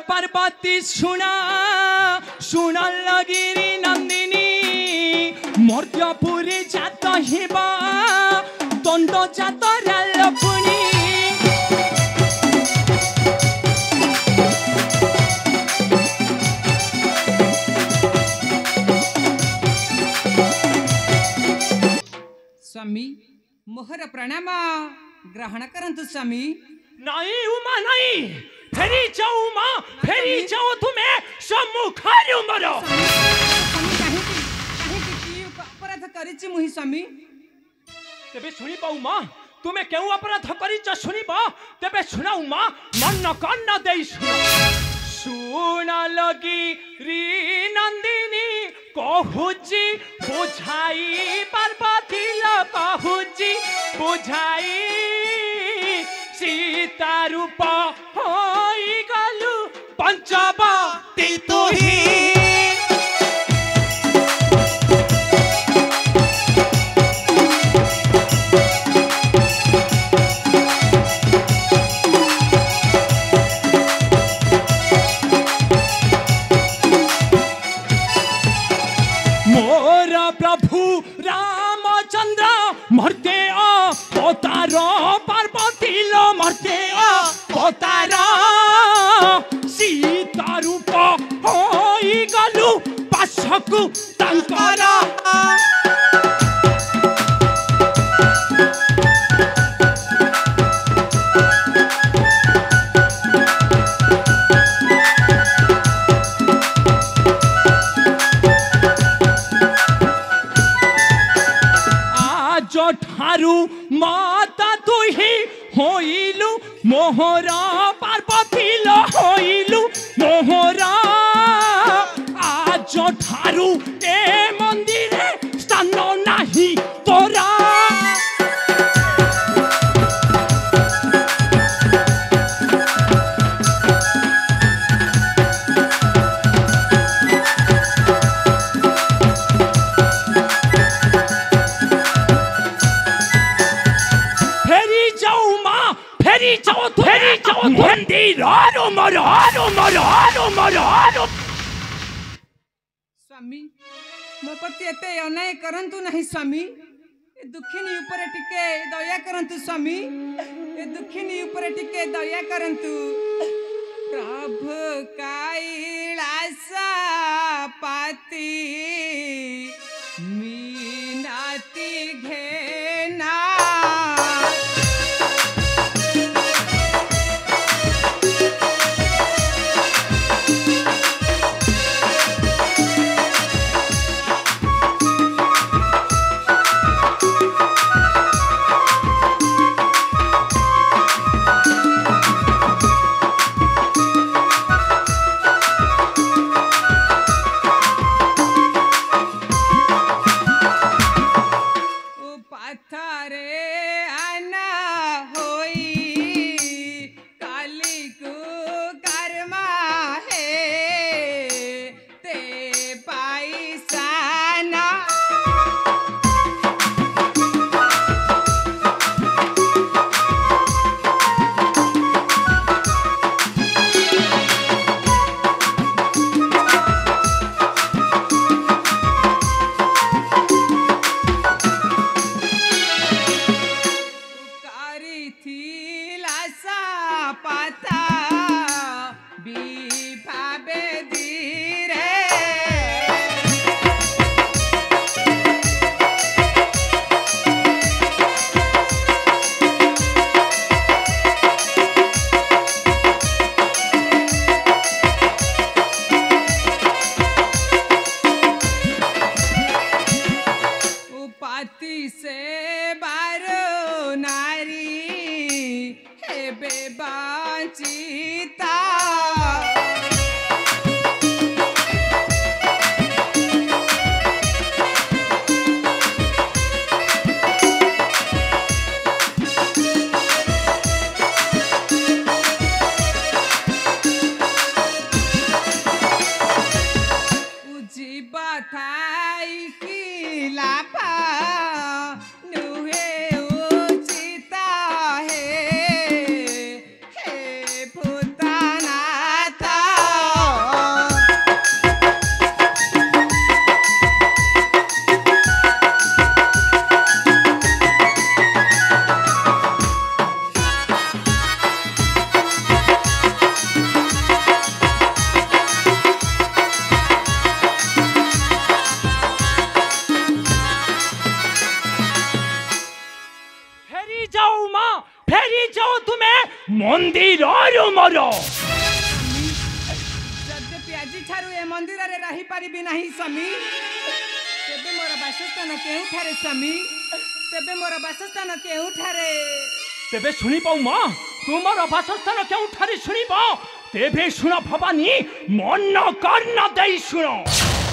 पार्वती सुना सुना लगिरी नंदिनी मर्त्यपुरी जात हिबा दंड जात रालपुनी स्वामी मोहर प्रणाम ग्रहण करंतु स्वामी। नहीं उमा नहीं फेरी जाओ उमा फेरी जाओ तुम्हें सम्मुखारे मरो स्वामी काहे की अपराध करिछि मुहि स्वामी। तेबे सुनी पाऊ मां तुम्हें क्यों अपराध करिछ सुनी बा तेबे सुनाऊ मां मन कन्न देई सुना लगी री नंदिनी कहुची बुझाई पार्वती लो कहुची बुझाई सीता रूप होई गलु पंचवटी तुही प्रभु रामचंद्र मरते अवतार पार्वती लो मरते अवतार सीता रूप होई गलु पाशकु तांकर ठारू माता तुही होइलु मोहरा पार्वती लो होइलु मोहरा आज ठारू ए मंदिरे स्थान नाही तोरा स्वामी मो प्रति एते अन्याय करंतु नहीं स्वामी। ए दुखिनी ऊपर टिके दया करंतु स्वामी। ए दुखिनी ऊपर टिके दया करंतु प्रभु कैलासपति मीनाती घेना मंदिर रे रही पारिबि नाही स्वामी तेबे मोर वासस्थान केउठारे स्वामी तेबे मोर वासस्थान केउठारे तेबे शुणी पाऊ माँ तुमर वासस्थान केउठारे शुणिब तेबे शुण भवानी मन कर्ण दे शुण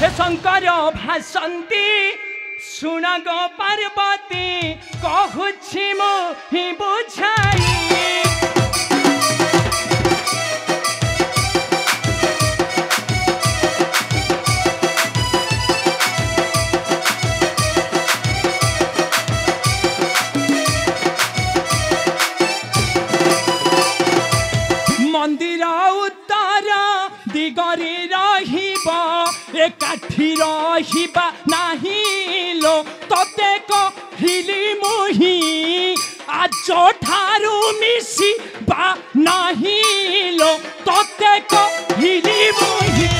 हे शंकर भाषंती शुण गो पार्वती कहूछि मु हि बुझाई मंदिर उत्तर दिगरे रहिबा एकाठी रहिबा नाही लो तते कहिली मुही आज ठारू मिसिबा नाही लो तते कहिली मुही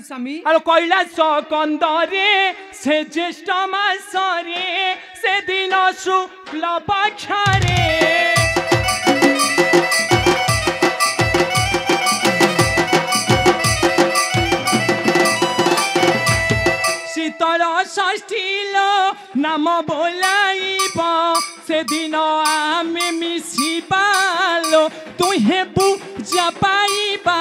स्वामी और कैलाश कंदरे से ज्येष्ठ मासरे से दिन शुक्ल पक्षरे शीतल षष्ठील नाम बोलाइबा से दिन आमे मिसिबालो तुहे पूजा पाइबा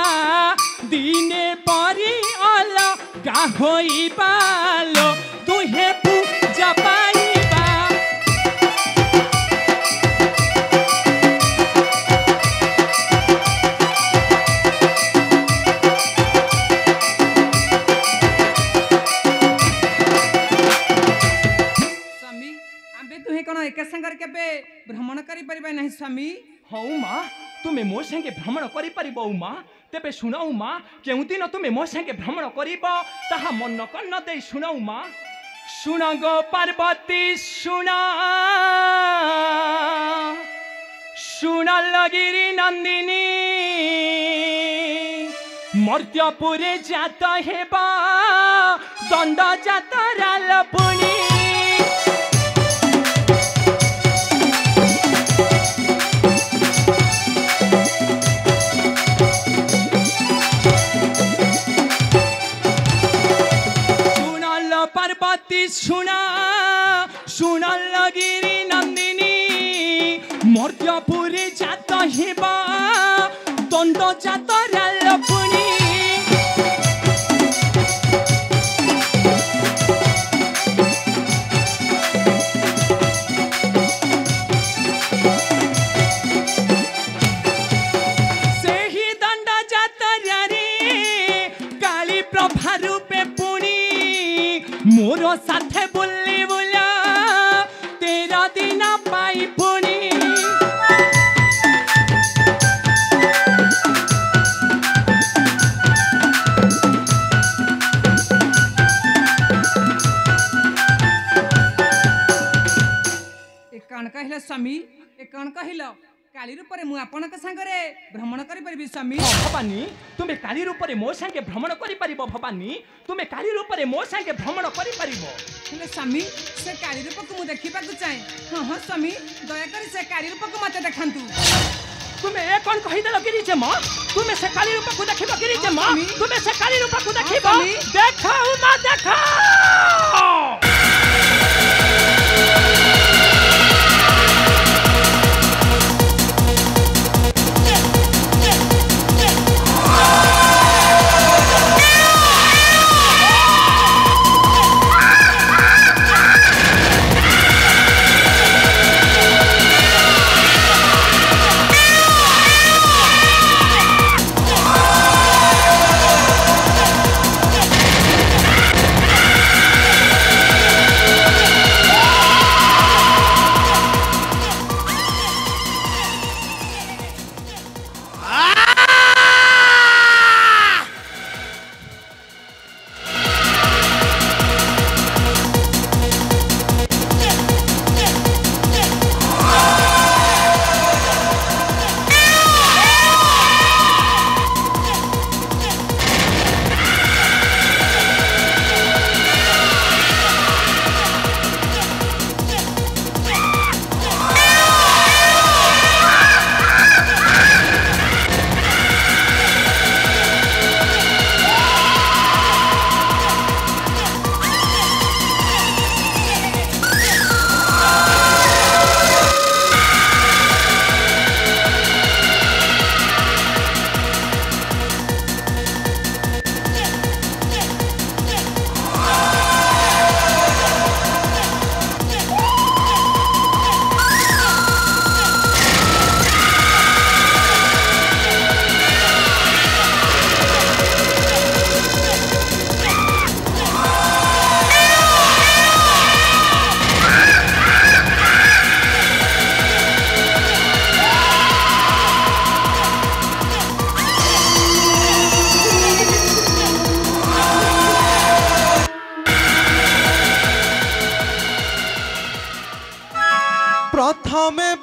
दिने परी अलगा होइबालो तुहे पूजा पाइबा स्वामी आबे तुहे कोन एक संगर केबे भ्रमण करि परिबे नाही स्वामी हौ माँ तुम्हें मो संगे भ्रमण करि परिबो माँ तेबे सुनाऊ माँ केउ दिन तुम्हें मो संगे भ्रमण करिब ताहा मन कन्न दे सुनाऊ माँ सुन गो पार्वती सुन सुन लगिरी नंदिनी मर्त्यपुरे जात हेबा दंड जातरा लपुनी पार्वती सुना सुना लगिरी नंदिनी मर्त्यपुरी जात हेबा दंड जात रालपुनी सेही दंड जात रे काली प्रभा रूपे पुणी मोर साथे बुल्ली बुला तेरा दिन पाई पुणी कण कहला स्वामी ए कण कहला काली रूपरे मु आपनक संगरे भ्रमण करि परबी स्वामी भवानी तुम्हें काली रूपरे मो संगे भ्रमण करि परिबो भवानी तुम्हें काली रूपरे मो संगे भ्रमण करि परिबो हेले स्वामी से काली रूप को मु देखिबा को चाहे हां हां स्वामी दया करी से काली रूप को मते देखंतु तुम्हें ए कौन कहि देलो गिरी जे मां तुम्हें से काली रूप को देखिबो गिरी जे मां तुम्हें से काली रूप को देखिबो देखाऊ मां देखाओ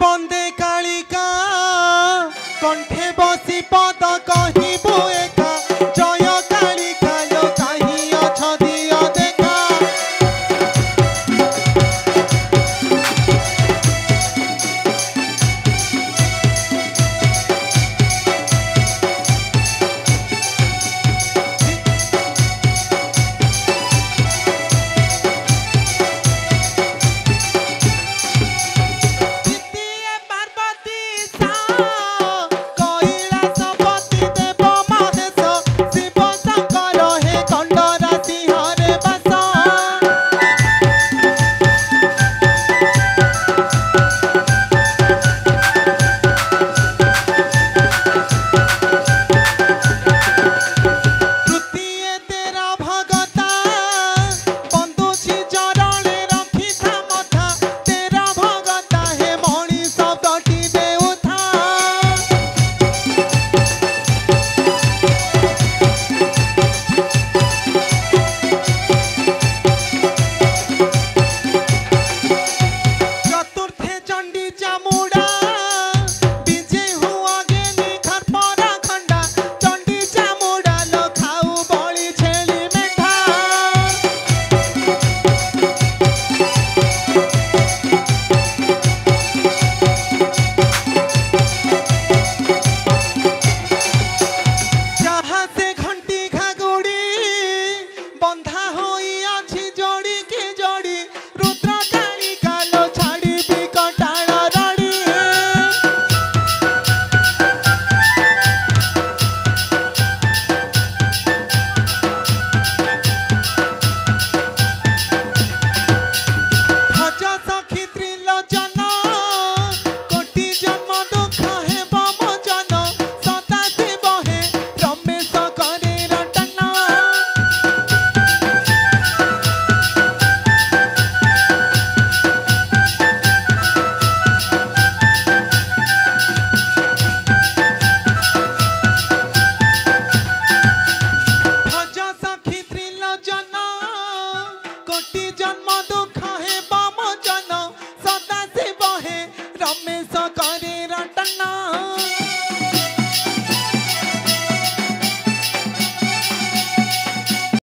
बंदे कालिका कंठे बसी पद कहिबु एका जय कालिका लो काहि अछ दियो देखा कोटि जन्म दुख हे बम जन सदा शिव हे रमेश करे रटना।